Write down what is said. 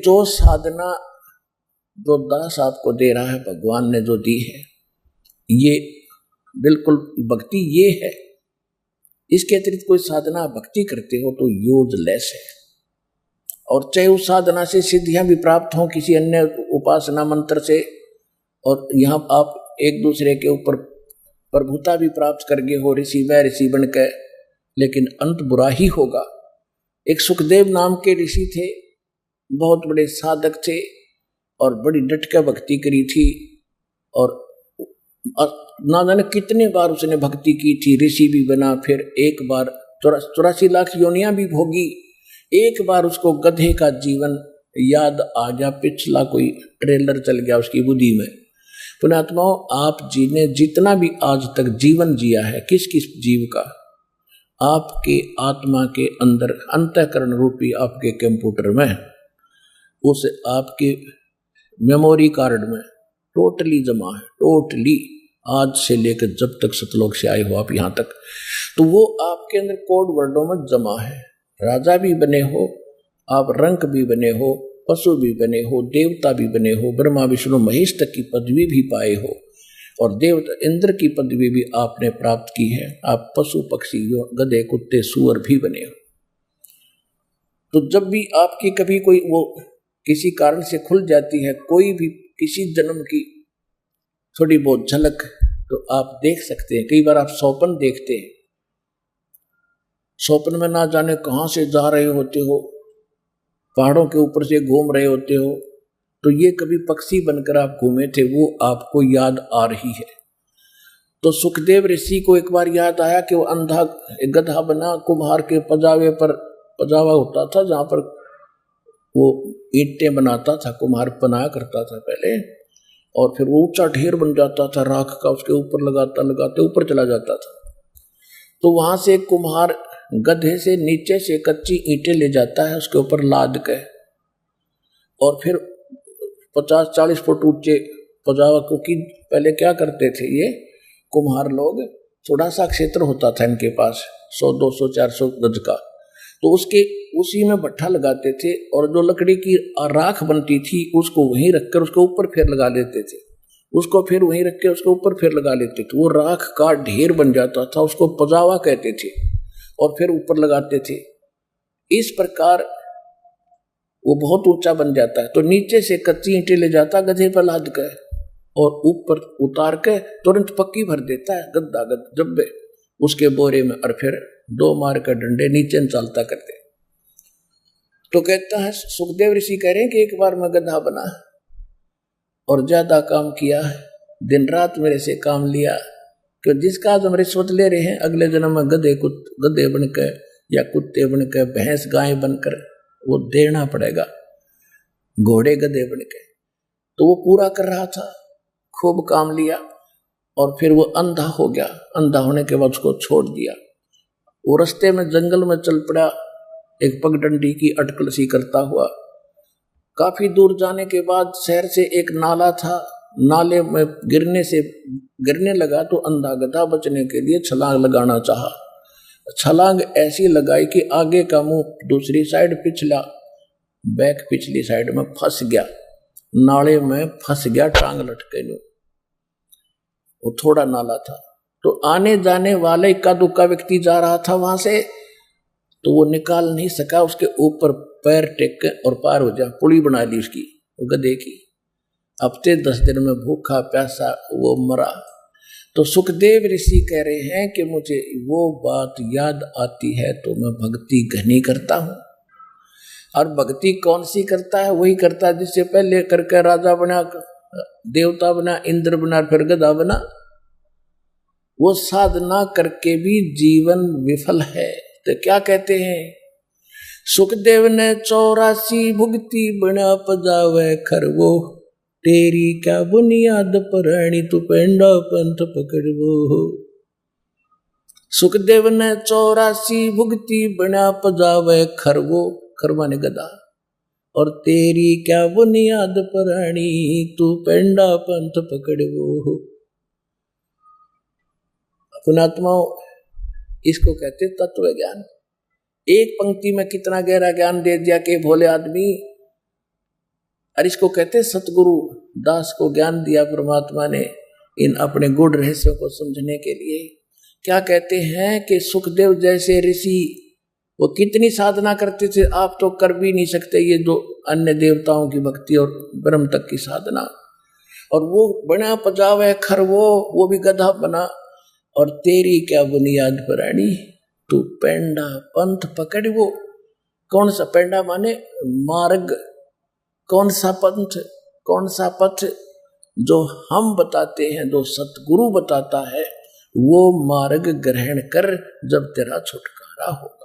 जो साधना जो दास आपको दे रहा है, भगवान ने जो दी है, ये बिल्कुल भक्ति ये है। इसके अतिरिक्त कोई साधना भक्ति करते हो तो यूजलेस है। और चाहे उस साधना से सिद्धियां भी प्राप्त हों किसी अन्य उपासना मंत्र से, और यहाँ आप एक दूसरे के ऊपर प्रभुता भी प्राप्त कर गए हो ऋषि व ऋषि बन के, लेकिन अंत बुरा ही होगा। एक सुखदेव नाम के ऋषि थे, बहुत बड़े साधक थे और बड़ी डट के भक्ति करी थी, और ना जाने कितने बार उसने भक्ति की थी, ऋषि भी बना, फिर एक बार 84 लाख योनियां भी भोगी। एक बार उसको गधे का जीवन याद आ गया, पिछला कोई ट्रेलर चल गया उसकी बुद्धि में। पुण्यात्माओं, आप जी ने जितना भी आज तक जीवन जिया है, किस किस जीव का, आपके आत्मा के अंदर अंतःकरण रूपी आपके कंप्यूटर में, उस आपके मेमोरी कार्ड में टोटली जमा है, टोटली, आज से लेकर जब तक सतलोक से आए हो आप यहाँ तक, तो वो आपके अंदर कोड वर्डों में जमा है। राजा भी बने हो आप, रंक भी बने हो, पशु भी बने हो, देवता भी बने हो, ब्रह्मा विष्णु महेश तक की पदवी भी पाए हो, और देवता इंद्र की पदवी भी आपने प्राप्त की है। आप पशु पक्षी गधे कुत्ते सूअर भी बने हो। तो जब भी आपकी कभी कोई वो किसी कारण से खुल जाती है, कोई भी किसी जन्म की थोड़ी बहुत झलक, तो आप देख सकते हैं। कई बार आप स्वप्न देखते हैं, स्वप्न में ना जाने कहाँ से जा रहे होते हो, पहाड़ों के ऊपर से घूम रहे होते हो, तो ये कभी पक्षी बनकर आप घूमे थे, वो आपको याद आ रही है। तो सुखदेव ऋषि को एक बार याद आया कि वो अंधा गधा बना, कुम्हार के पजावे पर पजावा होता था, जहाँ पर वो ईंटें बनाता था, कुम्हार बनाया करता था पहले, और फिर वो ऊंचा ढेर बन जाता था राख का, उसके ऊपर लगाता लगाते ऊपर चला जाता था। तो वहां से कुम्हार गधे से नीचे से कच्ची ईंटें ले जाता है, उसके ऊपर लाद के, और फिर 50-40 फुट ऊंचे पजावा, क्योंकि पहले क्या करते थे ये कुम्हार लोग, थोड़ा सा क्षेत्र होता था इनके पास 100, 200, 400 गज का, तो उसके उसी में भट्ठा लगाते थे, और जो लकड़ी की राख बनती थी उसको वहीं रखकर उसके ऊपर फिर लगा देते थे, उसको फिर वहीं रख के उसके ऊपर फिर लगा लेते थे। वो राख का ढेर बन जाता था, उसको पजावा कहते थे, और फिर ऊपर लगाते थे। इस प्रकार वो बहुत ऊंचा बन जाता है। तो नीचे से कच्ची ईंटें ले जाता गधे पर लाद कर, और ऊपर उतार के तुरंत पक्की भर देता है गद्दा जब्बे उसके बोरे में, और फिर 2 मार का डंडे नीचे चालता करते। तो कहता है सुखदेव ऋषि कह रहे हैं कि एक बार मैं गधा बना और ज्यादा काम किया, दिन रात मेरे से काम लिया, कि जिसका आज हम रिश्वत ले रहे हैं, अगले जन्म में गधे बनकर या कुत्ते बनकर, भैंस गाय बनकर वो देना पड़ेगा, घोड़े गधे बनकर। तो वो पूरा कर रहा था, खूब काम लिया, और फिर वो अंधा हो गया। अंधा होने के बाद उसको छोड़ दिया। वो रास्ते में जंगल में चल पड़ा, एक पगडंडी की अटकल सी करता हुआ। काफी दूर जाने के बाद शहर से एक नाला था, नाले में गिरने लगा, तो अंधा गधा बचने के लिए छलांग लगाना चाहा। छलांग ऐसी लगाई कि आगे का मुंह दूसरी साइड, पिछला बैक पिछली साइड में फंस गया, नाले में फंस गया, टांग लटके लो। वो थोड़ा नाला था, तो आने जाने वाले इक्का दुक्का व्यक्ति जा रहा था वहां से, तो वो निकाल नहीं सका, उसके ऊपर पैर टेक के और पार हो जा, पुली बना ली उसकी, वो गधे की। हफ्ते 10 दिन में भूखा प्यासा वो मरा। तो सुखदेव ऋषि कह रहे हैं कि मुझे वो बात याद आती है तो मैं भक्ति घनी करता हूं। और भक्ति कौन सी करता है? वही करता है जिससे पहले करके राजा बना, देवता बना, इंद्र बना, फिर गधा बना। वो साधना करके भी जीवन विफल है। तो क्या कहते हैं? सुखदेव ने 84 भुगती बना पजावे खरवो, तेरी क्या बुनियाद पराणी तू पेंडा पंथ पकड़वो। सुखदेव ने 84 भुगती बना पजावे खरवो, खरवा ने गधा, और तेरी क्या बुनियाद पराणी तू पेंडा पंथ पकड़वो। पुणात्माओं, इसको कहते तत्व ज्ञान। एक पंक्ति में कितना गहरा ज्ञान दे दिया कि भोले आदमी, और इसको कहते हैं सतगुरु दास को ज्ञान दिया परमात्मा ने इन अपने गुण रहस्यों को समझने के लिए। क्या कहते हैं कि सुखदेव जैसे ऋषि वो कितनी साधना करते थे, आप तो कर भी नहीं सकते ये दो अन्य देवताओं की भक्ति और ब्रह्म तक की साधना। और वो बना पजावे खर वो भी गधा बना। और तेरी क्या बुनियाद परानी, तू पेंडा पंथ पकड़। वो कौन सा पेंडा माने मार्ग, कौन सा पंथ, कौन सा पथ जो हम बताते हैं, जो सतगुरु बताता है, वो मार्ग ग्रहण कर, जब तेरा छुटकारा हो।